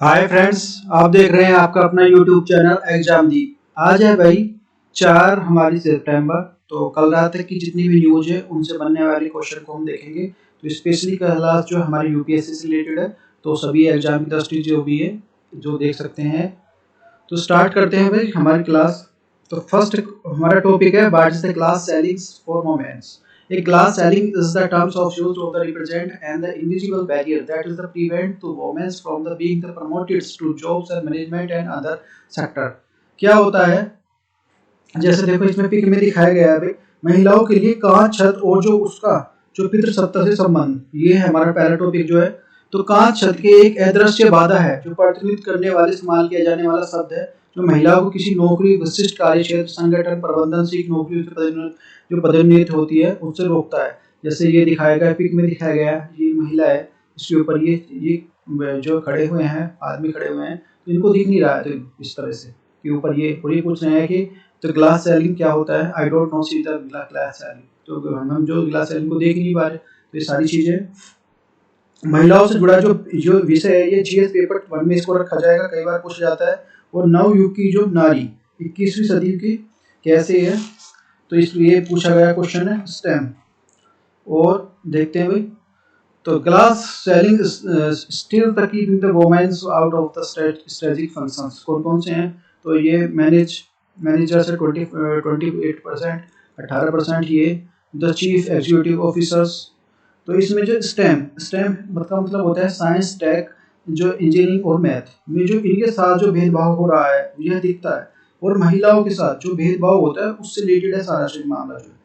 Hi friends, आप देख रहे हैं आपका अपना यूट्यूब चैनल एग्जामदीप। आज है भाई 4 हमारी सितंबर। तो कल रात तक की जितनी भी न्यूज है उनसे बनने वाले क्वेश्चन को हम देखेंगे। तो स्पेशली क्लास जो हमारे यूपीएससी से रिलेटेड है, तो सभी एग्जाम की दृष्टि जो भी है जो देख सकते हैं। तो स्टार्ट करते हैं भाई हमारी क्लास। तो फर्स्ट हमारा टॉपिक है what is the glass ceilings for womens. A class selling is the terms of use of the represent and the invisible barrier that is the prevent to women from the being the promoted to jobs and management and other sector। क्या होता है, जैसे देखो इसमें pick में दिखाया गया है भाई, महिलाओं के लिए कांच छत और जो उसका जो पितृसत्ता से संबंध, ये है हमारा पहला टॉपिक जो है। तो कांच छत के एक अदृश्य बाधा है जो प्रतिनिधित्व करने वाले इस्तेमाल किया जाने वाला शब्द है जो महिलाओं को किसी नौकरी, विशिष्ट कार्य क्षेत्र, संगठन, प्रबंधन सीख नौकरी जो पदोन्नति होती है उससे रोकता है। जैसे ये दिखाया गया, पिक में दिखाया गया, ये महिला है, इसके ऊपर ये जो खड़े हुए हैं, आदमी खड़े हुए हैं, तो इनको दिख नहीं रहा है। तो इस तरह से के ऊपर ये पूछ रहे हैं कि तो ग्लास सेलिंग क्या होता है। I don't know see the glass selling. तो हम जो ग्लास सेलिंग को देख नहीं पा रहे, तो ये सारी चीजें महिलाओं से जुड़ा जो विषय है, ये जीएस पेपर 1 में इसको रखा जाएगा, कई बार पूछा जाता है। और नवयुग की जो नारी 21वीं सदी की कैसे है, तो इसलिए पूछा गया क्वेश्चन है स्टेम। और देखते हैं भाई, तो glass ceiling still the keeping the womens out of the strategic functions. कौन कौन से हैं, तो ये मैनेजर से 28%, 18% ये द चीफ एग्जीक्यूटिव ऑफिसर्स। तो इसमें जो स्टेम मतलब होता है साइंस, टेक, जो इंजीनियरिंग और मैथ में जो इनके साथ जो भेदभाव हो रहा है यह दिखता है। और महिलाओं के साथ जो भेदभाव होता है उससे रिलेटेड है सारा मामला जो है।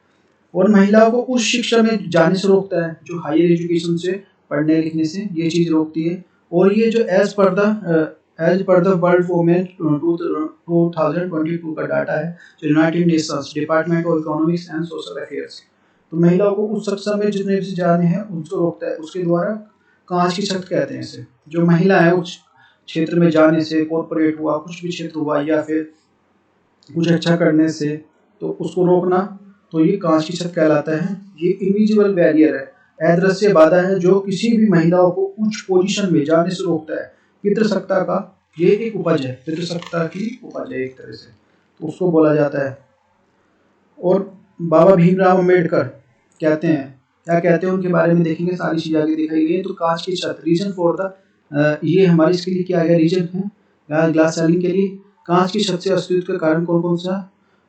और महिलाओं को उस शिक्षा में जाने से रोकता है जो हायर एजुकेशन से, पढ़ने लिखने से ये चीज रोकती है। और ये जो as per the world women 2022 का डाटा है जो United Nations department of economics and social affairs, तो महिलाओं को उस शिक्षा में जितने भी जाने हैं उनको रोकता है। उसके द्वारा कांच की छत कहते हैं इसे। जो महिला है उस क्षेत्र में जाने से, कॉर्पोरेट हुआ, कुछ भी क्षेत्र हुआ, या फिर कुछ अच्छा करने से, तो उसको रोकना, तो ये कांच की छत कहलाता है। ये इनविजिबल बैरियर है, अदृश्य बाधा है जो किसी भी महिलाओं को उच्च पोजीशन में जाने से रोकता है। पितृसत्ता का ये एक उपज है, पितृसत्ता की उपज है एक तरह से, तो उसको बोला जाता है। और बाबा भीमराव अम्बेडकर क्या कहते हैं उनके बारे में देखेंगे, सारी चीजें आगे दिखाई गई है। तो कांच की छत रीजन फॉर द, ये हमारे इसके लिए क्या है, रीजन है ग्लास सेलिंग के लिए। कांच की छत से अस्तित्व का कारण कौन कौन सा,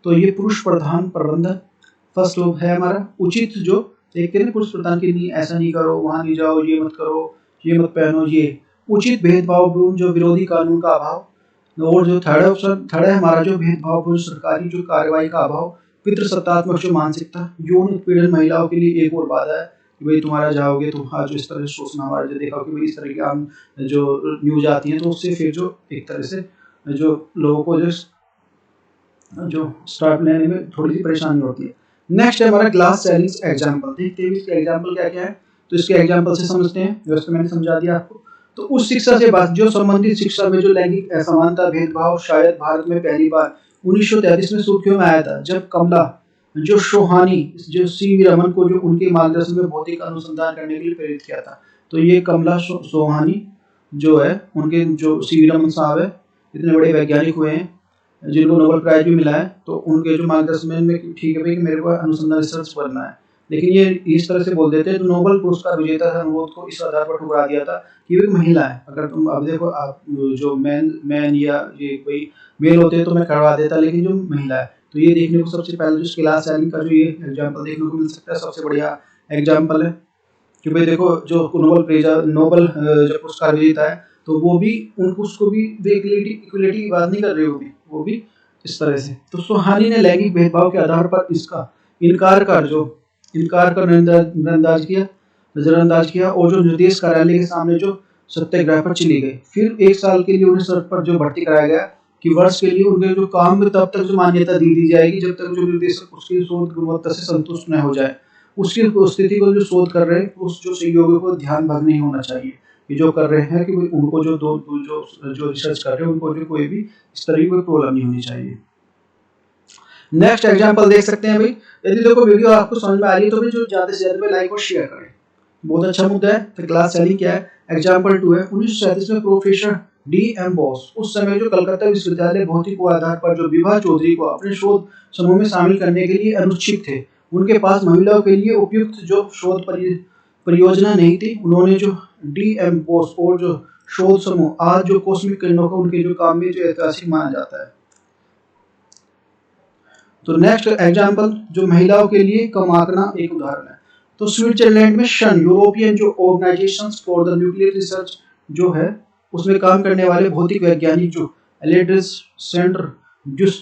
तो ये पुरुष प्रधान प्रबंधन फर्स्ट है हमारा। उचित जो देखते हैं पुरुष प्रधान के लिए, ऐसा नहीं करो, वहां नहीं जाओ, ये मत करो, ये मत पहनो, ये उचित भेदभाव जो विरोधी कानून का अभाव। और जो थर्ड है हमारा जो भेदभाव सरकारी जो कार्रवाई का अभाव। पितृसत्तात्मक जो मानसिकता, यौन उत्पीड़न महिलाओं के लिए एक और बाधा है कि भाई तुम्हारा जाओगे तो जो इस तरह से सोचना, हमारा जो देखा कि भाई इस तरह की आम जो न्यूज आती है, तो उससे फिर जो एक तरह से जो लोगों को जो स्टार्ट लेने में थोड़ी सी परेशानी होती है। नेक्स्ट है हमारा ग्लास सेलिंग एग्जांपल। देखते हैं इसके एग्जांपल क्या क्या है, तो इसके एग्जांपल से समझते हैं। वैसे मैंने समझा दिया आपको। तो उस शिक्षा से बात जो संबंधित शिक्षा में जो लैंगिक असमानता, भेदभाव शायद भारत में पहली बार 1933 में सुर्खियों में आया था, जब कमला जो सोहानी जो सीवी रमन को जो उनके मार्गदर्शन में भौतिक अनुसंधान करने के लिए प्रेरित किया था। तो ये कमला सोहानी जो है, उनके जो सीवी रमन साहब है, इतने बड़े वैज्ञानिक हुए हैं जिनको नोबेल प्राइज भी मिला है, तो उनके जो मार्गदर्शन में ठीक है भाई कि मेरे को अनुसंधान रिसर्च करना है, लेकिन ये इस तरह से बोल देते हैं। तो नोबेल पुरस्कार विजेता था अनुरोध को इस आधार पर ठुकरा दिया था कि वो महिला है। अगर तुम अब देखो, आप जो मैन या ये कोई मेल होते हैं तो मैं करवा देता, लेकिन जो महिला है, तो ये देखने को सबसे पहले जो क्लास सेलिंग का जो ये एग्जाम्पल देखने को मिल सकता है, सबसे बढ़िया एग्जाम्पल है कि भाई देखो जो नोबेल जो पुरस्कार विजेता है, तो वो भी उनको उसको भी इक्वलिटी की बात नहीं कर रहे, वो भी इस तरह से। तो सोहानी ने लैंगिक भेदभाव के आधार पर इसका इनकार कर नजरअंदाज किया और जो निर्देश कार्यालय के सामने जो सत्याग्रह पर चली गई। फिर 1 साल के लिए उन्हें सड़क पर जो भर्ती कराया गया कि वर्ष के लिए उनके जो काम में तब तक जो मान्यता दी जाएगी जब तक जो निर्देशक उसकी शोध गुणवत्ता से संतुष्ट न हो जाए। उसकी स्थिति को जो शोध कर रहे हैं उस जो सहयोगियों को ध्यान भंग नहीं होना चाहिए, ये जो कर रहे हैं कि उनको जो रिसर्च कर रहे हैं उनको जो कोई भी इस तरह की कोई प्रॉब्लम नहीं होनी चाहिए। नेक्स्ट एग्जांपल देख सकते हैं भाई। यदि देखो वीडियो आपको समझ में आ रही है तो भी जो ज्यादा से ज्यादा लाइक और शेयर करें, बहुत अच्छा मुद्दा है। तो क्लास सेलिंग क्या है, एग्जांपल 2 है। 1937 में प्रोफेसर DM बोस उस समय जो कलकत्ता विश्वविद्यालय भौतिक आधार पर जो विभा चौधरी को अपने शोध समूह में शामिल करने के लिए अनुच्छित थे, उनके पास महिलाओं के लिए उपयुक्त जो शोध परियोजना नहीं थी। उन्होंने जो DM बोस और जो शोध समूह आज जो कॉस्मिक किरणों का उनके जो काम में जो ऐतिहासिक माना जाता है। तो नेक्स्ट एग्जांपल जो महिलाओं के लिए कम आंकना एक उदाहरण है। तो स्विट्जरलैंड में शन यूरोपियन जो organisations for the nuclear research जो है उसमें काम करने वाले भौतिक वैज्ञानिक जो एलेड्रिस सेंटर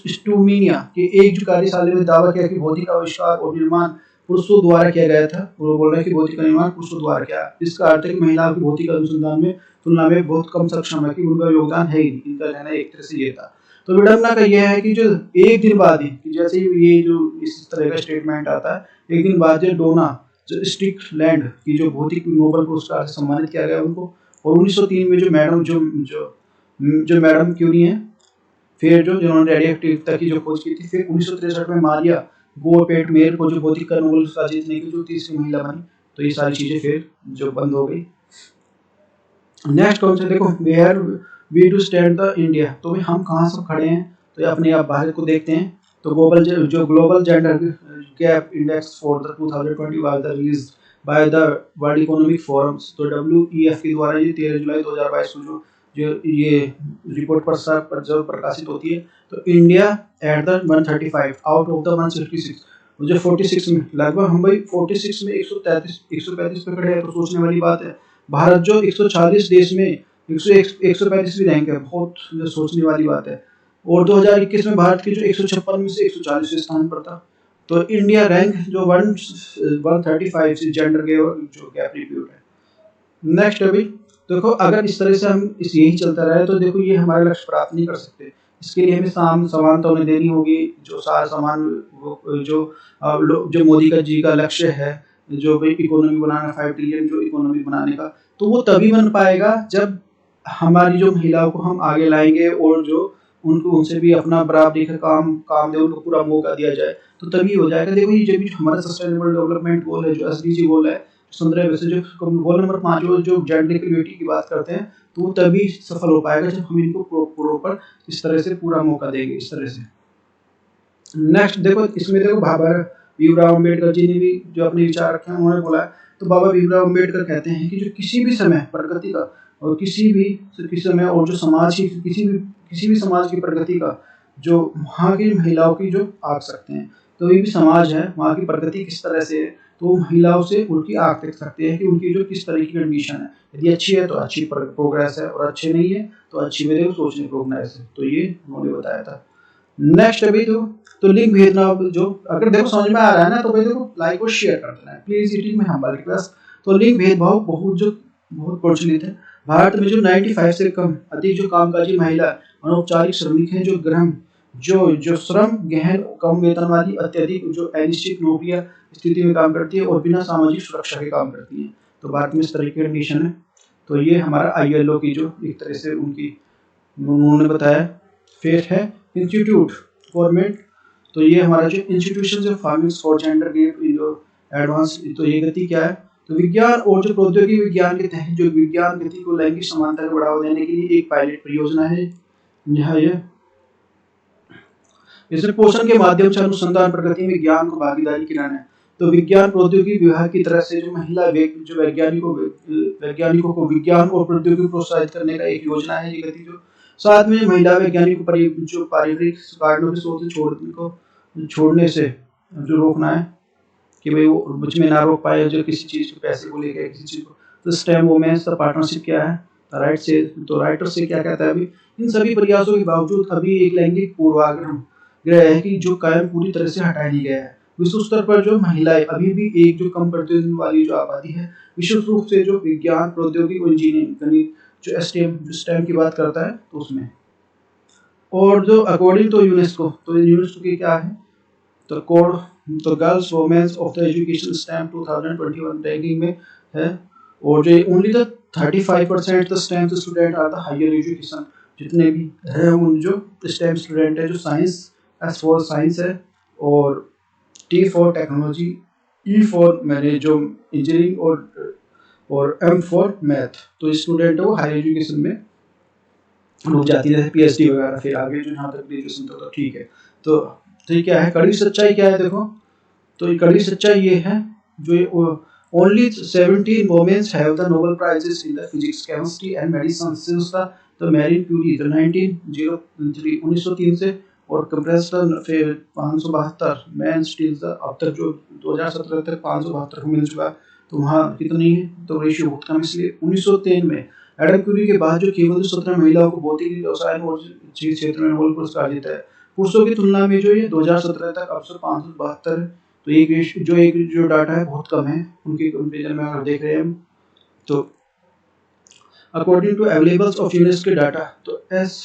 स्टूमिनिया के एक जो कार्यशाला में दावा किया कि भौतिक आविष्कार और निर्माण पुरुषों द्वारा किया गया था। वो बोल रहे हैं कि भौतिक निर्माण पुरुषों द्वारा किया, इसका अर्थ है कि महिलाओं की भौतिक अनुसंधान में तुलना में बहुत कम सक्षम है, कि उनका योगदान है ही नहीं। इनका कहना एक तरह से ये था। तो विडम्बना का यह है कि जो एक दिन बाद ही जैसे ये जो इस तरह का स्टेटमेंट आता है, एक दिन बाद जो डोना जो स्टिकलैंड की जो भौतिक नोबेल पुरस्कार से सम्मानित किया गया उनको, और 1903 में जो मैडम क्यूरी हैं, फिर जो जिन्होंने रेडियोएक्टिविटी की जो खोज की थी, फिर 1963 में मारिया गोरपेट-मेयर को जो भौतिक का नोबेल पुरस्कार जीतने की जो तीसरी महिला बनी। तो ये सारी चीजें फिर जो बंद हो गई। नेक्स्ट कौन सा देखो, where we do stand the India. तो भाई हम कहाँ सब खड़े हैं, तो ये अपने आप भारत को देखते हैं। तो global gender gap index for the 2020 was released by the world economic forums. तो WEF के द्वारा ये 13 जुलाई 2022 को जो ये रिपोर्ट पर जब प्रकाशित होती है, तो India at the 135 out of the 166, जो 46 में लगभग हम भाई 46 में 135 पे खड़े हैं। तो सोचने वाली बात है, भारत जो 140 देश में 135वीं रैंक है, बहुत सोचने वाली बात है। और 2021 में भारत की जो 156 में से 140वें स्थान पर था। तो इंडिया रैंक जो 135 से जेंडर के जो गैप रिव्यूड है। नेक्स्ट अभी देखो, अगर इस तरह से हम यही चलता रहे तो देखो ये हमारे लक्ष्य प्राप्त नहीं कर सकते। इसके लिए हमें समानता उन्हें देनी होगी। जो सारा समान जो मोदी का जी का लक्ष्य है, जो भाई इकोनॉमी बनाना 5 ट्रिलियन जो इकोनॉमी बनाने का, तो वो तभी बन पाएगा जब हमारी जो महिलाओं को हम आगे लाएंगे और जो उनसे भी अपना बराबरी का काम दे, उनको पूरा मौका दिया जाए, तो तभी हो जाएगा। देखो ये जब हमारा सस्टेनेबल डेवलपमेंट गोल है, जो SDG गोल है 15 में से जो गोल नंबर 5 जो जेंडर इक्वलिटी की बात करते हैं, तो वो तभी सफल हो पाएगा जब हम इनको प्रॉपर इस तरह से पूरा मौका देंगे इस तरह से। नेक्स्ट देखो, इसमें देखो बाबा भीमराव अम्बेडकर जी ने भी जो अपने विचार रखे हैं, उन्होंने बोला है। तो बाबा भीमराव अम्बेडकर कहते हैं कि जो किसी भी समय प्रगति का और किसी समय और जो समाज की किसी भी समाज की प्रगति का जो वहाँ की महिलाओं की जो आंक सकते हैं। तो ये भी समाज है, वहाँ की प्रगति किस तरह से है, तो महिलाओं से उनकी आंख देख सकते हैं कि उनकी जो किस तरह की कंडीशन है। यदि अच्छी है तो अच्छी प्रोग्रेस है, और अच्छी नहीं है तो अच्छी में देखो सोचने प्रोग्रेस है। तो ये उन्होंने बताया था। नेक्स्ट अभी तो लिंग भेदभाव जो अगर देखो समझ में आ रहा है ना, तो भाई देखो लाइक और शेयर कर देना है please, it is my humble request. तो लिंग भेदभाव बहुत प्रचलित है। भारत में जो 95 से कम अधिक जो कामकाजी महिला अनौपचारिक श्रमिक हैं, जो श्रम गहन कम वेतन वाली अत्यधिक जो अनिश्चित नौकरियां स्थिति में काम करती है और बिना सामाजिक सुरक्षा के काम करती हैं। तो भारत में इस तरह की कंडीशन है। तो ये हमारा ILO की जो एक तरह से उन्होंने बताया। फिर है इंस्टीट्यूट गवर्नमेंट। तो ये हमारा जो institution of farmings for gender gap जो एडवांस, तो ये गति क्या है, तो विज्ञान और जो प्रौद्योगिकी विज्ञान के तहत जो विज्ञान गति को लैंगिक समानता को बढ़ावा देने के लिए एक पायलट परियोजना है। यहाँ ये इसमें पोषण के माध्यम से अनुसंधान प्रगति में ज्ञान को भागीदारी कराना है। तो विज्ञान प्रौद्योगिकी विभाग की तरफ से जो महिला जो वैज्ञानिकों को विज्ञान और प्रौद्योगिकी प्रोत्साहित करने का एक योजना है ये गति, जो साथ में महिला वैज्ञानिकों पर जो पारिवारिक कारणों के सोच छोड़ने से जो रोकना है कि भाई वो बीच में ना रोक पाए जो किसी चीज को, पैसे को लेकर किसी चीज को। तो स्टेम वुमेन्स का पार्टनरशिप क्या है, राइटर से क्या कहता है। अभी इन सभी प्रयासों के बावजूद अभी एक लैंगिक पूर्वाग्रह है कि जो कायम पूरी तरह से हटा नहीं गया है। विश्व स्तर पर जो महिलाएं अभी भी एक जो कम प्रतिनिधित्व वाली जो आबादी है, विशेष रूप से जो विज्ञान प्रौद्योगिकी और इंजीनियरिंग गणित जो स्टेम की बात करता है तो उसमें। और जो अकॉर्डिंग टू यूनेस्को, तो यूनेस्को की क्या है, तो कोड तो girls womens of the education STEM 2021 ranking में है। और जो only the 35% the STEM student are the higher education, जितने भी है उन जो स्टेम स्टूडेंट है, जो साइंस S फॉर साइंस है, और T for technology, E for मैंने जो इंजीनियरिंग, और M फॉर मैथ। तो स्टूडेंट है वो हायर एजुकेशन में रुक जाती है, पीएचडी वगैरह, फिर आगे जो यहाँ तक ग्रेजुएशन तक तो ठीक है। तो ये क्या है, कड़ी सच्चाई क्या है देखो, तो ये कड़ी सच्चाई ये है जो only 17 womens have the Nobel prizes in the physics, chemistry and medicine since the Marie Curie the 1903 1903 से, और कंप्रेस्ड फिर 572 मैन स्टिल अब तक जो 2017 तक 572 को मिल चुका। तो वहाँ कितनी है, तो रेशियो बहुत कम, इसलिए 1903 में एडम क्यूरी के बाद जो केवल 17 महिलाओं को भौतिक रसायन और क्षेत्र में नोबेल पुरस्कार जीता है। पुरुषों की तुलना में जो ये 2017 तक अवसर 572 है। तो एक जो डाटा है बहुत कम है उनके कंपेरिजन में अगर देख रहे हैं हम। तो according to availables of UNESCO के डाटा, तो एस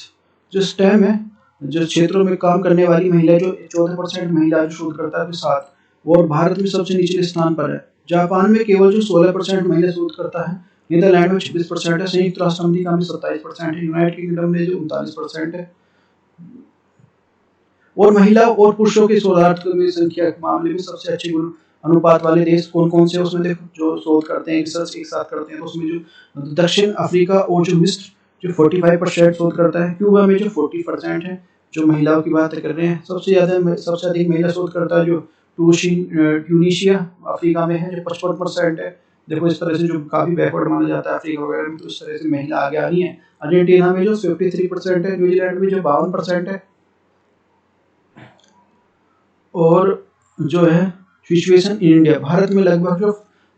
जो स्टेम है, जो क्षेत्रों में काम करने वाली महिला जो 14% महिला जो शोधकर्ता के साथ, और भारत में सबसे निचले स्थान पर है। जापान में केवल जो 16% महिला शोधकर्ता है, नीदरलैंड में 26% है, संयुक्त राष्ट्र अमेरिका में 27% है, यूनाइटेड किंगडम में जो 39% है। और महिला और पुरुषों के शोधार्थियों की संख्या के मामले में सबसे अच्छे गुण अनुपात वाले देश कौन कौन से, उसमें देखो जो शोध करते हैं, रिसर्च एक साथ करते हैं, तो उसमें जो दक्षिण अफ्रीका और जो मिस्र जो 45% शोध करता है, क्यूबा में जो 40% है, जो महिलाओं की बात कर रहे हैं। सबसे अधिक महिला शोध करता है जो ट्यूनीशिया अफ्रीका में है, जो 55% है। देखो इस तरह से जो काफी बैकवर्ड माना जाता है अफ्रीका वगैरह में, तो इस तरह से महिला आगे आ रही है। अर्जेंटीना में जो 53% है, न्यूजीलैंड में जो 52% है, और जो है सिचुएशन इन इंडिया, भारत में लगभग जो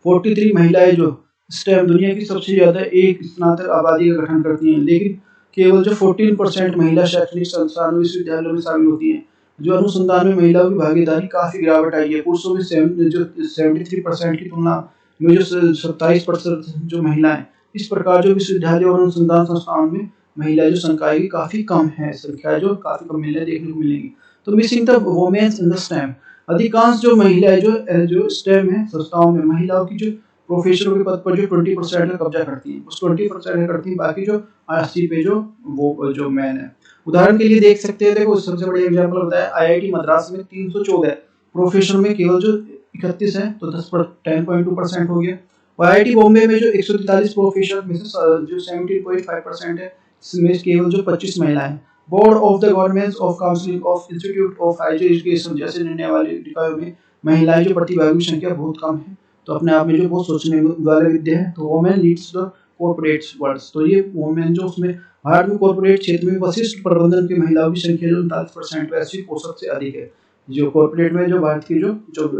43 महिलाएं जो स्टेम दुनिया की सबसे ज्यादा एक स्नातक आबादी का गठन करती हैं, लेकिन केवल जो 14% महिला शैक्षणिक संस्थानों विश्वविद्यालयों में शामिल होती हैं। जो अनुसंधान में महिलाओं की भागीदारी काफी गिरावट आई है। पुरुषों में जो 73% की तुलना में जो 27% जो महिलाएं। इस प्रकार जो विश्वविद्यालय और अनुसंधान संस्थानों में महिला जो संख्या की काफी कम है, संख्या जो काफी कम देखने को मिलेगी। तो missing the womens in the STEM, अधिकांश जो महिलाएं जो स्टेम है संस्थाओं में महिलाओं की जो प्रोफेसरों के पद पर जो 20% का कब्जा करती हैं, उस 20% करती हैं, बाकी जो 80 पे जो वो जो मैन है। उदाहरण के लिए देख सकते हैं, देखो सबसे बड़ी एग्जांपल बताया आईआईटी मद्रास में 314 प्रोफेसर में केवल जो 31 है, तो 10.2% हो गया। और आईआईटी बॉम्बे में जो 143 प्रोफेसर में से जो 17.5% है, इसमें केवल जो 25 महिलाएं। Board of the government of council of institute of higher education जैसे निर्णय वाले निकायों में महिलाएं जो प्रतिभागियों की संख्या बहुत कम है। तो अपने आप में जो बहुत सोचने वाले विद्या है। तो women leads the corporate world, तो ये वुमेन जो उसमें भारत में कॉर्पोरेट क्षेत्र में वरिष्ठ प्रबंधन की महिलाओं की संख्या जो 39% वैश्विक औसत से अधिक है। जो कॉर्पोरेट में जो भारत की जो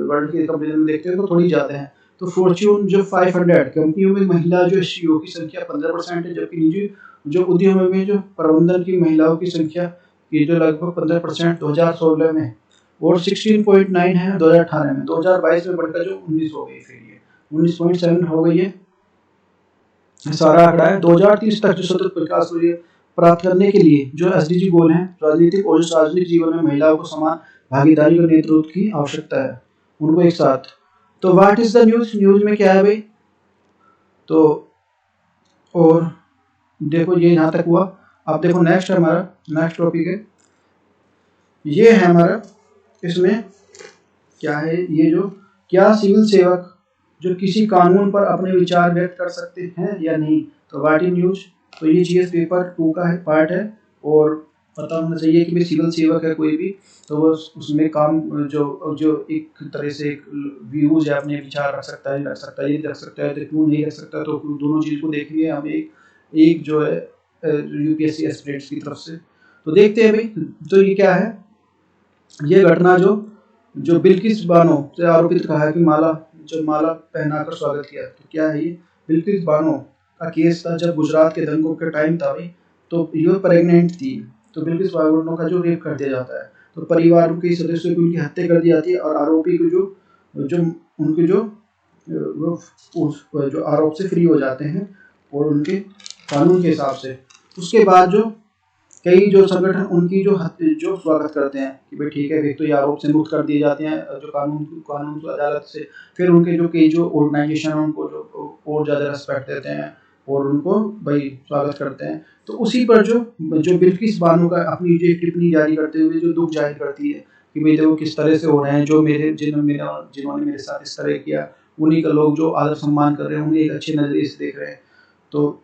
वर्ल्ड के कंपेरिजन में देखते हैं तो थोड़ी ज्यादा है। तो फॉर्च्यून जो 500 कंपनियों में महिला जो सीईओ की संख्या 15% है, जबकि निजी जो उद्योगों में जो प्रबंधन की महिलाओं की संख्या की जो लगभग 15% 2016 में, और 16.9 है 2018 में। 2022 में बढ़कर जो 19 हो गई, फिर ये 19.7 हो गई है। सारा आंकड़ा है। 2030 तक जो सतत विकास प्राप्त करने के लिए जो एसडीजी गोल है, राजनीतिक और सार्वजनिक जीवन में महिलाओं को समान भागीदारी और नेतृत्व की आवश्यकता है, उनको एक साथ। तो what is the news, news में क्या है भाई, तो और देखो ये यहाँ तक हुआ। अब देखो नेक्स्ट हमारा नेक्स्ट टॉपिक है, ये है हमारा, इसमें क्या है, ये जो क्या सिविल सेवक जो किसी कानून पर अपने विचार व्यक्त कर सकते हैं या नहीं। तो व्हाट इज न्यूज, तो ये जीएस पेपर 2 का है पार्ट है, और पता होना चाहिए कि भाई सिविल सेवक है कोई भी, तो वो उसमें काम जो एक तरह से एक व्यूज है, अपने विचार रख सकता है, रख सकता है, ये रख सकता है, तो क्यों नहीं रख सकता। तो दोनों चीज को देखेंगे हम, एक जो है यूपीएससी एस्पिरेंट्स की तरफ से। तो देखते हैं भाई, तो ये क्या है, ये घटना जो बिल्किस बानो से आरोपित कहा है कि माला पहनाकर स्वागत किया। तो क्या है ये, बिल्किस बानो का केस था जब गुजरात के दंगों के टाइम था भाई, तो ये प्रेग्नेंट थी, तो बिल्किस बानो का जो रेप कर दिया जाता है, तो परिवार के सदस्यों की उनकी हत्या कर दी जाती है, और आरोपी को उनके जो आरोप से फ्री हो जाते हैं, और उनके कानून के हिसाब से। उसके बाद जो कई जो संगठन उनकी जो स्वागत करते हैं कि भाई ठीक है, एक तो ये आरोप से मुक्त कर दिए जाते हैं जो कानून अदालत से, फिर उनके जो कई जो ऑर्गेनाइजेशन उनको जो और ज़्यादा रेस्पेक्ट देते हैं और उनको भाई स्वागत करते हैं। तो उसी पर जो बिल्किस बानो का अपनी जो टिप्पणी जारी करते हुए जो दुख जाहिर करती है कि भाई देखो किस तरह से हो रहे हैं, जो जिन्होंने मेरे साथ इस तरह किया, उन्हीं का लोग जो आदर सम्मान कर रहे हैं, उन्हें एक अच्छे नज़रिए से देख रहे हैं। तो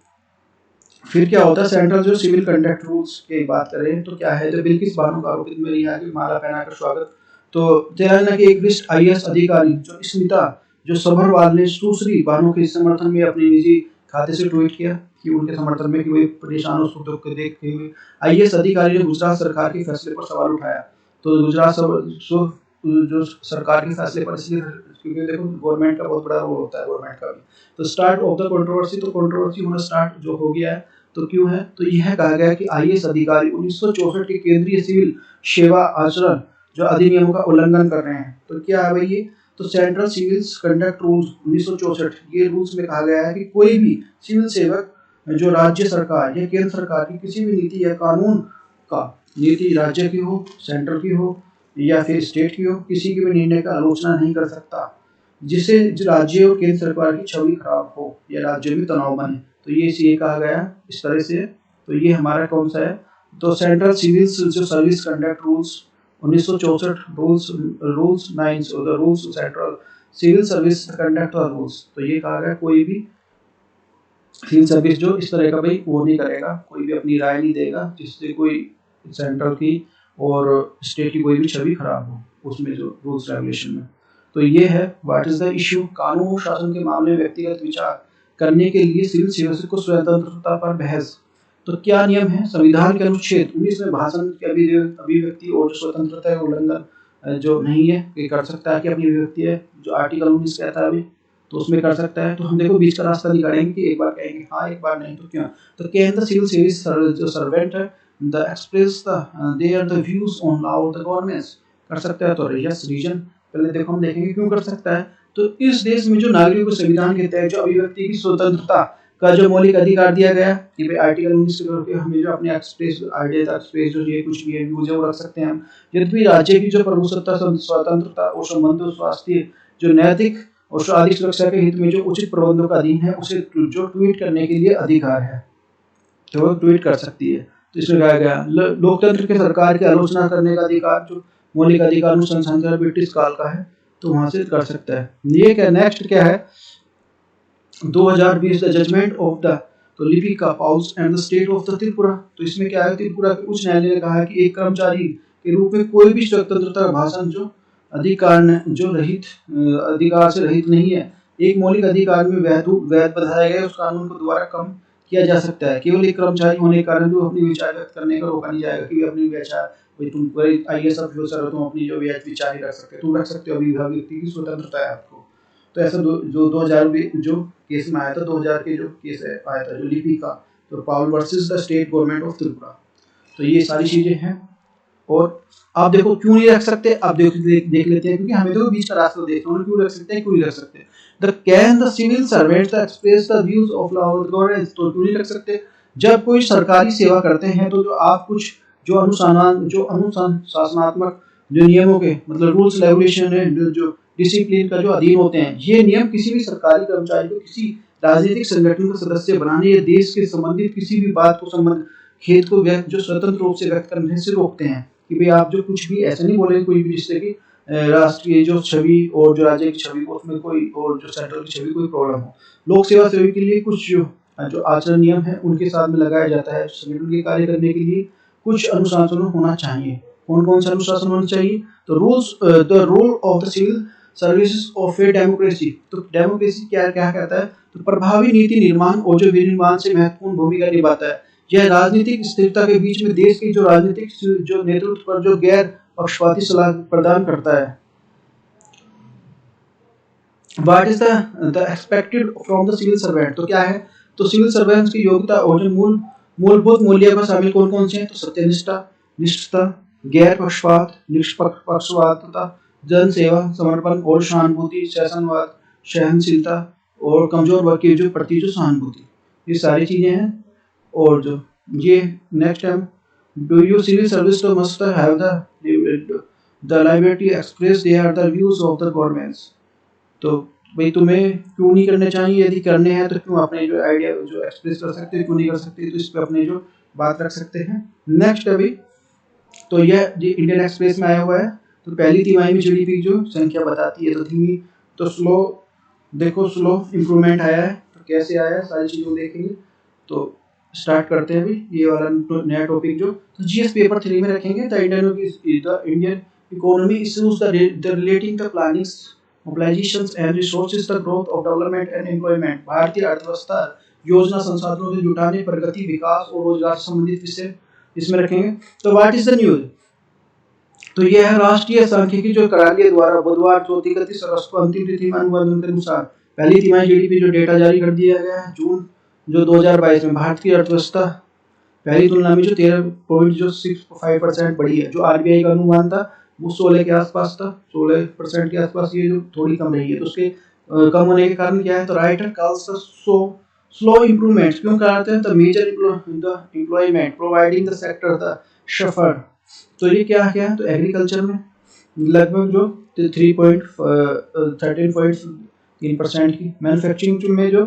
फिर क्या होता है, सेंट्रल जो सिविल कंडक्ट रूल्स की बात करें तो क्या है, जो बिल्किस बानो का आरोपित में रिहा की माला पहनाकर स्वागत। तो तेलंगाना के एक वरिष्ठ आईएएस अधिकारी जो स्मिता जो सभरवाल ने सुश्री बानो के समर्थन में अपने निजी खाते से ट्वीट किया कि उनके समर्थन में कि वे परेशान और दुख को देखते हुए आईएएस अधिकारी ने गुजरात सरकार के फैसले पर सवाल उठाया। तो गुजरात जो सरकार के फैसले पर, इसलिए क्योंकि देखो गवर्नमेंट का बहुत बड़ा रोल होता है, गवर्नमेंट का भी। तो स्टार्ट ऑफ द कंट्रोवर्सी, तो कंट्रोवर्सी होना स्टार्ट जो हो गया है, तो क्यों है, तो यह कहा गया कि आईएएस अधिकारी 1964 के केंद्रीय सिविल सेवा आचरण जो अधिनियमों का उल्लंघन कर रहे हैं। तो क्या है भाई ये, तो सेंट्रल सिविल कंडक्ट रूल्स 1964, ये रूल्स में कहा गया है कि कोई भी सिविल सेवक जो राज्य सरकार या केंद्र सरकार की किसी भी नीति या कानून का, नीति राज्य की हो, सेंट्रल की हो या फिर स्टेट की हो, किसी के भी निर्णय का आलोचना नहीं कर सकता जिससे राज्य और केंद्र सरकार की छवि खराब हो या राज्य में तनाव बने। तो ये कहा गया इस तरह से। तो ये हमारा कौन सा है, तो सेंट्रल सिविल जो service conduct rules 1964 rules 9 the rules central civil service conduct और रूल्स। तो ये कहा गया कोई भी सिविल सर्विस जो इस तरह का भाई वो नहीं करेगा, कोई भी अपनी राय नहीं देगा जिससे कोई सेंट्रल की और स्टेट की कोई भी छवि खराब हो उसमें जो रूल्स रेगुलेशन में। तो ये है व्हाट इज द इश्यू, कानून और शासन के मामले में व्यक्तिगत विचार करने के लिए सिविल सेवक को स्वतंत्रता पर बहस। तो क्या नियम है, संविधान के अनुच्छेद 19 में भाषण की अभिव्यक्ति और स्वतंत्रता का उल्लंघन जो नहीं है, ये कर सकता है कि अपनी अभिव्यक्ति है जो आर्टिकल 19 कहता है अभी, तो उसमें कर सकता है। तो हम देखो बीच का रास्ता निकालेंगे कि एक बार कहेंगे हाँ एक बार नहीं, तो क्यों, तो क्या है, सिविल सर्विस जो सर्वेंट है the express they are the views on law of the governments, कर सकता है। तो यस रीजन पहले देखो हम देखेंगे क्यों कर सकता है। तो इस देश में जो नागरिकों को संविधान के तहत जो अभिव्यक्ति की स्वतंत्रता का जो मौलिक अधिकार दिया गया कि भाई आर्टिकल 19 के तौर पे हमें जो अपने एक्सप्रेस आइडिया एक्सप्रेस जो ये कुछ भी है व्यूज है वो रख सकते हैं हम। यद्यपि राज्य की जो प्रभुसत्ता स्वतंत्रता और संबंधों स्वास्थ्य जो नैतिक और सामाजिक सुरक्षा के हित में जो उचित प्रबंधों का अधीन है उसे जो ट्वीट करने के लिए अधिकार है, तो वो ट्वीट कर सकती है। तो इसमें कहा गया लोकतंत्र के सरकार की आलोचना करने का अधिकार जो मौलिक अधिकार अनुसंधान ब्रिटिश काल का है, तो वहां से कर सकता है। ये क्या नेक्स्ट क्या है 2020 द जजमेंट ऑफ द तो Lipika Pauls and the state of the Tripura. तो इसमें क्या है, त्रिपुरा के उच्च न्यायालय ने कहा कि एक कर्मचारी के रूप में कोई भी स्वतंत्रता भाषण जो अधिकार जो रहित अधिकार से रहित नहीं है, एक मौलिक अधिकार में वैध बताया गया उस कानून को दोबारा कम किया जा सकता है। केवल एक कर्मचारी होने के कारण जो अपनी विचार व्यक्त करने का रोका नहीं जाएगा कि अपनी विचार भाई तुम आईएएस ऑफिसर हो तुम अपनी जो विचार ही रख सकते हो, तुम रख सकते हो, अभिव्यक्ति की स्वतंत्रता है आपको। तो ऐसा जो 2000 जो केस में आया था, 2000 के जो केस आया था जो लिपि का, तो Paul versus the state government of Tripura. तो ये सारी चीजें हैं। और आप देखो क्यों नहीं रख सकते, आप देख लेते हैं क्योंकि हमें तो बीच का रास्ता देखना है, क्यों रख सकते हैं क्यों नहीं रख सकते। The can the civil servants express the views of law of governance, तो क्यों नहीं रख सकते। जब कोई सरकारी सेवा करते हैं तो जो आप कुछ जो अनुशासनात्मक जो नियमों के मतलब रूल्स रेगुलेशन है जो डिसिप्लिन का जो अधीन होते हैं, ये नियम किसी भी सरकारी कर्मचारी को किसी राजनीतिक संगठन का सदस्य बनाने या देश के संबंधित किसी भी बात को संबंध खेत को जो स्वतंत्र रूप से व्यक्त करने से रोकते हैं कि भाई आप जो कुछ भी ऐसा नहीं बोलेंगे कोई भी जिससे कि राष्ट्रीय जो छवि और जो राज्य की छवि को उसमें कोई और जो सेंट्रल की छवि कोई प्रॉब्लम हो। लोक सेवा सेवी के लिए कुछ जो आचरण नियम है उनके साथ में लगाया जाता है। संगठन के कार्य करने के लिए कुछ अनुशासन होना चाहिए। कौन कौन सा अनुशासन होना चाहिए, तो rules the role of the civil services of a democracy. तो डेमोक्रेसी क्या क्या कहता है, तो प्रभावी नीति निर्माण और जो विनिर्माण से महत्वपूर्ण भूमिका निभाता है। यह राजनीतिक स्थिरता के बीच में देश की जो राजनीतिक जो नेतृत्व पर जो गैर पक्षपाती सलाह प्रदान करता है। What is the expected from the civil servant, तो क्या है, तो सिविल सर्वेंट्स की योग्यता और जो मूलभूत मूल्य में शामिल कौन कौन से हैं, तो सत्यनिष्ठा, निष्ठता, गैर पक्षपात, निष्पक्षपातता, जन सेवा, समर्पण और सहानुभूति, शासनवाद, सहनशीलता और कमजोर वर्ग के जो प्रति जो सहानुभूति, ये सारी चीजें हैं। और जो ये next time do you civil service तो must have the liberty express there the views of the governments. तो भाई तुम्हें क्यों नहीं करने चाहिए, यदि करने हैं तो क्यों अपने जो आइडिया जो एक्सप्रेस कर सकते हैं, क्यों नहीं कर सकते, तो इस पे अपने जो बात रख सकते हैं। नेक्स्ट अभी तो यह इंडियन एक्सप्रेस में आया हुआ है। तो पहली तिमाही में जीडीपी की जो संख्या बताती है, तो धीमी तो स्लो देखो स्लो इम्प्रूवमेंट आया है, तो कैसे आया है सारी चीज़ों देखेंगे। तो स्टार्ट करते हैं अभी ये वाला नया टॉपिक जो तो जीएस पेपर 3 में रखेंगे the Indian economy issues the relating the plannings mobilisations and resources the growth of development and employment भारतीय अर्थव्यवस्था योजना संसाधनों के जुटाने प्रगति विकास और रोजगार से संबंधित विषय इसमें रखेंगे। तो व्हाट इज द न्यूज, तो यह है राष्ट्रीय सांख्यिकी जो कार्यालय द्वारा बुधवार 31 अगस्त को अंतिम तिथि में अनुबंध के अनुसार पहली तिमाही जीडीपी जो डेटा जारी कर दिया गया है जून जो 2022 में भारत की अर्थव्यवस्था पहली तुलना में जो 13.65% बढ़ी है। जो आरबीआई का अनुमान था वो 16 के आसपास था, 16% के आसपास, ये जो थोड़ी कम रही है। तो उसके कम होने के कारण क्या है, तो writer calls so slow improvement, क्यों कहते हैं, the major employment providing the sector the suffer. तो ये क्या है, तो एग्रीकल्चर में लगभग जो 13.3% की, मैन्युफैक्चरिंग में जो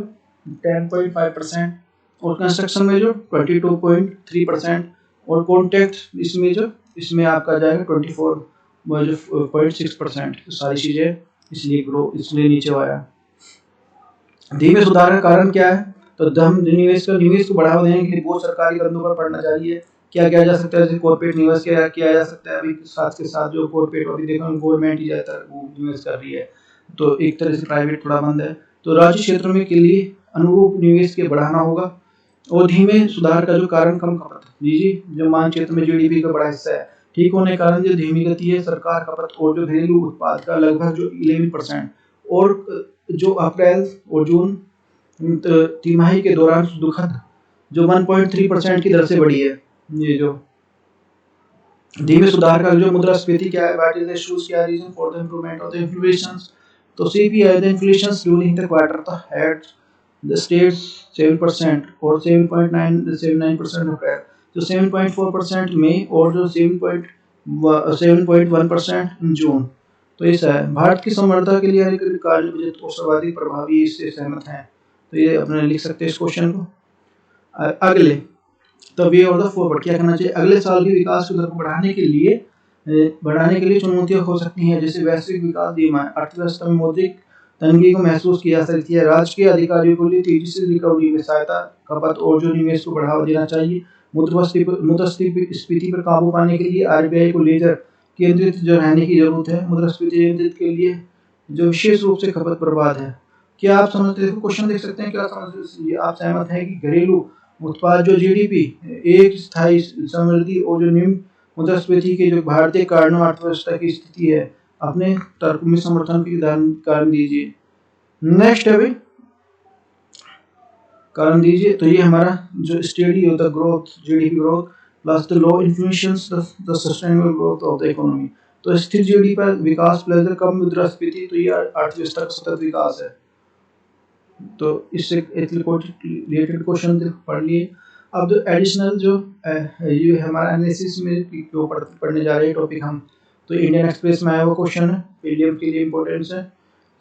10.5% और कंस्ट्रक्शन में जो 22.3% और कॉन्ट्रैक्ट इसमें आपका जाएगा 24.6%। तो सारी चीजें इसलिए नीचे आया। धीमे सुधार का कारण क्या है, तो निवेश को बढ़ावा देने के लिए बहुत सरकारी कंधों पर पड़ना चाहिए। क्या किया जा सकता है, जैसे कॉर्पोरेट निवेश किया जा सकता है। अभी साथ के साथ जो कॉर्पोरेट अभी देखो गवर्नमेंट ही ज्यादातर वो निवेश कर रही है, तो एक तरह से प्राइवेट थोड़ा बंद है। तो राज्य क्षेत्रों में के लिए अनुरूप निवेश के बढ़ाना होगा। और धीमे सुधार का जो कारण कम खपत जी जो मानचित्र में जीडीपी का बड़ा हिस्सा है, ठीक होने के कारण जो धीमी गति है सरकार खपत और जो घरेलू उत्पाद का लगभग जो 11% और जो अप्रैल और जून तिमाही के दौरान दुखद जो 1.3% की दर से बढ़ी है। ये जो धीमे सुधार का जो मुद्रास्फीति क्या है, व्हाट इज द इश्यूज, क्या reason for the improvement of the inflation. तो CPI the inflation during the quarter था हैड द स्टेट्स 7% और 7.9% अप्रैल, जो 7.4% मई और जो 7.1% जून। तो ऐसा है, भारत की समर्थता के लिए कार्य बजट को सर्वाधिक प्रभावी इससे सहमत हैं। तो ये अपने लिख सकते हैं इस क्वेश्चन को। अगले तो वे और द फॉरवर्ड क्या करना चाहिए, अगले साल के विकास की दर को बढ़ाने के लिए चुनौतियां हो सकती हैं, जैसे वैश्विक विकास धीमा है, अर्थव्यवस्था में मौद्रिक तंगी को महसूस किया जा सकती है, राज्य के अधिकारियों को लिए तेजी से रिकवरी में सहायता, खपत और जो निवेश को बढ़ावा देना चाहिए, मुद्रास्फीति पर काबू पाने के लिए आरबीआई को लेजर केंद्रित जो रहने की जरूरत है, मुद्रास्फीति नियंत्रित के लिए जो विशेष रूप से खपत बर्बाद है। क्या आप समझते हैं, क्वेश्चन देख सकते हैं, क्या आप सहमत हैं कि घरेलू उत्पाद जो जीडीपी एक स्थायी समृद्धि और जो निम्न मुद्रास्फीति के जो भारतीय कारणों अर्थव्यवस्था की स्थिति है, अपने तर्क में समर्थन के कारण दीजिए। नेक्स्ट है कारण दीजिए, तो ये हमारा जो study of the growth GDP growth plus the low inflation the sustainable growth of the economy. तो स्थिर जीडीपी पर विकास प्लस द कम मुद्रास्फीति, तो ये अर्थव्यवस्था का सतत विकास है। तो इससे रिलेटेड क्वेश्चन पढ़ लिए। अब जो एडिशनल जो ये हमारा एनालिसिस में क्यों पढ़ने जा रहे हैं टॉपिक हम, तो इंडियन एक्सप्रेस में आया हुआ क्वेश्चन है, पीडीएफ के लिए इंपॉर्टेंस है।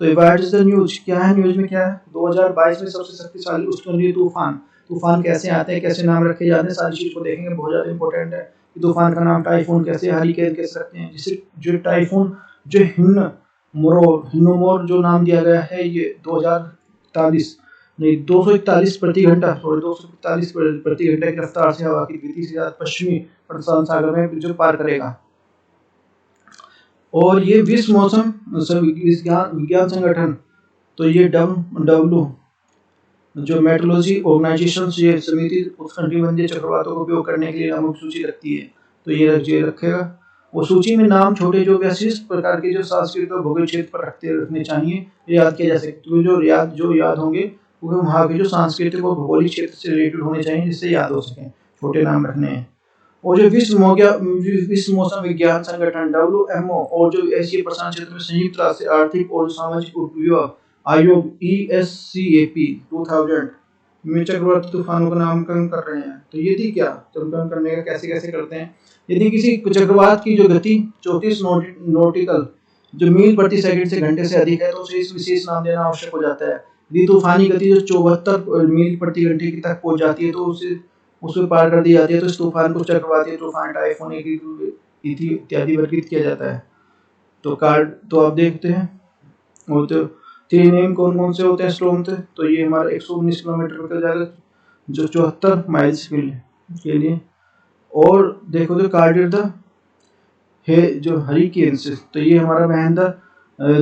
तो व्हाट इज द न्यूज, क्या है न्यूज में, क्या है 2022 में सबसे शक्तिशाली उष्णकटिबंधीय तूफान कैसे आते हैं, कैसे नाम रखे जाते हैं, सारी चीज को देखेंगे, बहुत ज्यादा इंपॉर्टेंट है। तूफान का नाम टाइफून कैसे, हरिकेन कैसे रखते हैं, जिसे जो टाइफून जो हिन्नोमोर जो नाम दिया गया है, ये 241 प्रति घंटा 241 प्रति घंटे की रफ्तार से हवा की गति से पश्चिमी प्रशांत सागर में जो पार करेगा। और ये विश्व मौसम विज्ञान संगठन, तो ये डब्ल्यू जो मेट्रोलॉजी ऑर्गेनाइजेशन ये समिति उष्णकटिबंधीय चक्रवातों का उपयोग करने के लिए नामों की सूची रखती है। तो ये रखेगा। वो सूची में नाम छोटे जो विशिष्ट प्रकार के जो सांस्कृतिक और भौगोलिक क्षेत्र पर रखने चाहिए, याद किया जा सकता है। जो याद होंगे वो वहाँ के जो सांस्कृतिक और भौगोलिक क्षेत्र से रिलेटेड होने चाहिए, जिससे याद हो सके, छोटे नाम रखने हैं। और जो विश्व मौसम विज्ञान संगठन WMO और जो एशिया प्रशांत क्षेत्र में संयुक्त राष्ट्र आर्थिक और सामाजिक उपयोग आयोग ESCAP 2000 में चक्रवाती तूफानों का नामकरण कर रहे हैं। तो ये थी क्या नामकरण करने का कैसे करते हैं, यदि किसी चक्रवात की जो गति 34 नॉटिकल जो मील प्रति सेकंड से घंटे से अधिक है, तो उसे इस विशेष नाम देना आवश्यक हो जाता है। यदि तूफानी गति जो 74 मील प्रति घंटे की तक पहुंच जाती है, तो उसे पार कर दी जाती है, तो इस तूफान को चक्रवाती तूफान, टाइफून इत्यादि वर्गीकृत किया जाता है। तो आप देखते हैं, और तो 3 नेम कौन कौन से होते हैं स्टॉर्म थे, तो ये हमारा 119 किलोमीटर पर जाएगा जो 74 माइल्स के लिए। और देखो तो कार्डियर द है जो हरिकेन्स, तो ये हमारा बहन the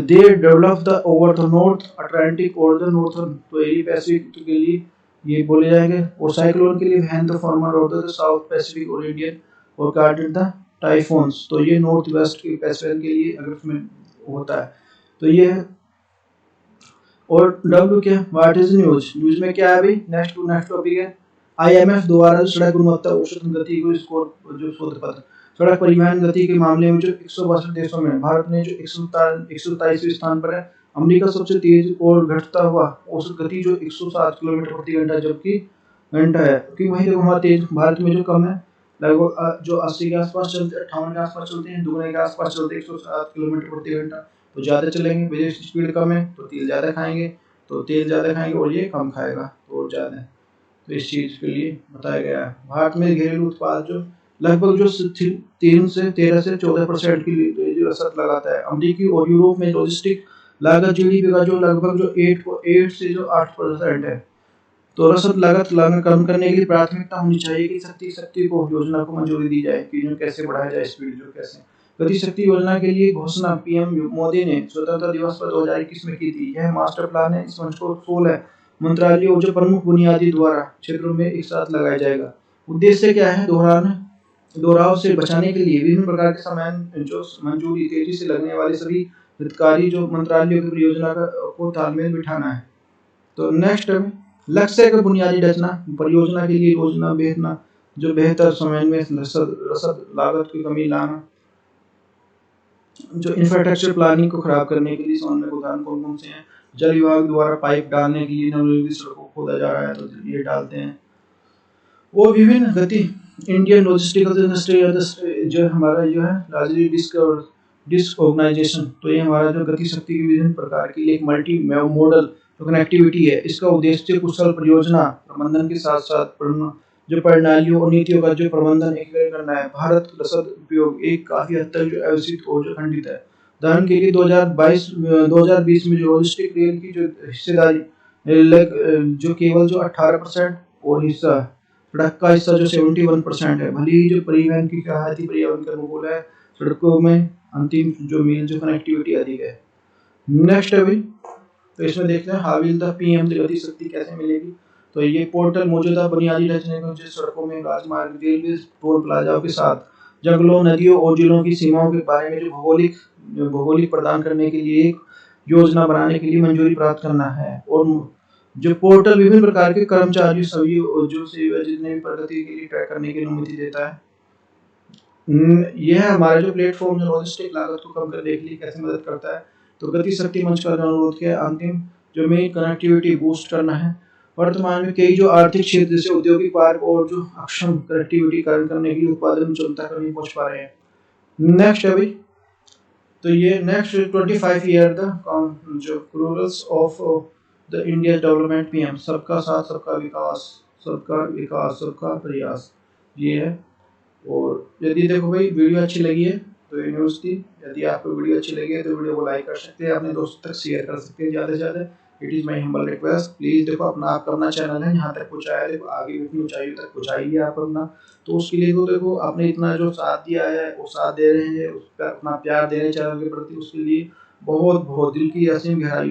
they develop the over the north Atlantic और द नॉर्थर्न, तो एरी पैसिफिक के लिए ये बोले जाएंगे। और साइक्लोन के लिए बहन the former of the south Pacific और इंडियन। और कार्डियर द टाइफोन्स, तो ये नॉर्थ वेस्ट के पैसिफिक के लिए अगर उसमें होता है तो ये है। और डब्ल्यू क्या, व्हाट इज न्यूज, न्यूज में क्या है भाई, नेक्स्ट टॉपिक है आईएमएफ द्वारा सड़क गुणवत्ता औसत गति को स्कोर जो शोध पत्र। सड़क परिवहन गति के मामले में जो 162 देशों में भारत ने जो 127वें स्थान पर है। अमेरिका सबसे तेज और घटता हुआ औसत गति जो 107 किलोमीटर प्रति घंटा जबकि घंटा है, क्योंकि वही देखो हमारा तेज भारत में जो कम है, लगभग जो 80 के आसपास चलते, 58 के आसपास चलते हैं, दुगने के आसपास चलते हैं 107 किलोमीटर प्रति घंटा। तो ज़्यादा चलेंगे, विदेश की स्पीड कम है तो तेल ज़्यादा खाएंगे, तो तेल ज़्यादा खाएंगे और ये कम खाएगा तो और ज़्यादा। तो इस चीज़ के लिए बताया गया है। भारत में घरेलू उत्पाद जो लगभग जो 13 से 14% की जो रसद लगाता है। अमेरिकी और यूरोप में लॉजिस्टिक लागत जीडीपी का जो लगभग जो 8 से जो 8% है। तो रसद लागत कम करने के लिए प्राथमिकता होनी चाहिए कि शक्ति को योजना को मंजूरी दी जाए कि जो कैसे बढ़ाया जाए स्पीड, जो कैसे गति शक्ति योजना के लिए घोषणा पीएम मोदी ने स्वतंत्रता दिवस पर 2021 में की थी। यह मास्टर प्लान है, इस मंच को 16 मंत्रालयों और जो प्रमुख बुनियादी द्वारा क्षेत्रों में एक साथ लगाया जाएगा। उद्देश्य क्या है, दोहराव से बचाने के लिए विभिन्न प्रकार के सामान जो मंजूरी तेजी से लगने वाले सभी हितकारी जो मंत्रालयों की परियोजना को तालमेल बिठाना है। तो नेक्स्ट लक्ष्य का बुनियादी रचना, परियोजना के लिए योजना बेहतना जो बेहतर समय में रसद लागत की कमी लाना, जो इंफ्रास्ट्रक्चर प्लानिंग को खराब करने के लिए समन्वय उदाहरण कौन से हैं। जल विभाग द्वारा पाइप डालने के लिए नवनिर्मित सड़कों को खोदा जा रहा है तो ये डालते हैं। वो विभिन्न गति इंडियन लॉजिस्टिकल इंडस्ट्री जो हमारा जो है लार्जली डिसऑर्गेनाइजेशन, तो ये हमारा जो गति शक्ति की विभिन्न प्रकार की एक मल्टी मॉडल जो कनेक्टिविटी है। इसका उद्देश्य कुशल परियोजना प्रबंधन के साथ साथ जो प्रणालियों और नीतियों का जो प्रबंधन एकीकृत करना है। भारत रसद उपयोग एक काफी हद तक जो अविकसित और जो खंडित है। उदाहरण के लिए 2020 में जो लॉजिस्टिक रेल की जो हिस्सेदारी जो केवल जो 18% और हिस्सा सड़क का हिस्सा जो 71% है। भले ही जो परिवहन की किफायती पर्यावरण का अनुकूल है, सड़कों में अंतिम जो मील जो कनेक्टिविटी अधिक है। नेक्स्ट अभी तो इसमें देखते हैं हाउ विल द पीएम गति शक्ति कैसे मिलेगी। तो ये पोर्टल मौजूदा बुनियादी ढांचे को सड़कों में राजमार्ग रेलवे टोल प्लाजाओं के साथ जंगलों नदियों और जिलों की सीमाओं के बारे में जो भौगोलिक प्रदान करने के लिए एक योजना बनाने के लिए मंजूरी प्राप्त करना है। और जो पोर्टल विभिन्न प्रकार के कर्मचारियों सभी जो सेवा जितने भी प्रगति के लिए ट्रैक करने की अनुमति देता है। यह हमारे जो प्लेटफॉर्म जो लॉजिस्टिक लागत को कम करने के लिए कैसे मदद करता है। तो गति शक्ति मंच का अनुरोध किया अंतिम जो मेन कनेक्टिविटी बूस्ट करना है। वर्तमान में कई जो आर्थिक क्षेत्र जैसे औद्योगिक पार्क और जो अक्षम कनेक्टिविटी कार्य करने के लिए उत्पादन क्षमता पर नहीं पहुंच पा रहे हैं। नेक्स्ट अभी तो ये नेक्स्ट 25 ईयर द जो rulers of the India development PM सबका साथ सबका विकास सबका प्रयास ये है। और यदि देखो भाई वीडियो अच्छी लगी है तो ये न्यूज़ थी। यदि आपको वीडियो अच्छी लगी है तो वीडियो को लाइक कर सकते हैं, अपने दोस्तों तक शेयर कर सकते हैं ज़्यादा से ज़्यादा। It is my humble request, please देखो आपका अपना चैनल है, यहाँ तक पहुँचाया देखो आगे इतनी ऊंचाई तक पहुँचाइए आप अपना। तो उसके लिए तो देखो आपने इतना जो साथ दिया है वो साथ दे रहे हैं, उसका अपना प्यार दे रहे हैं चैनल के प्रति, उसके लिए बहुत बहुत दिल की असीम गहराई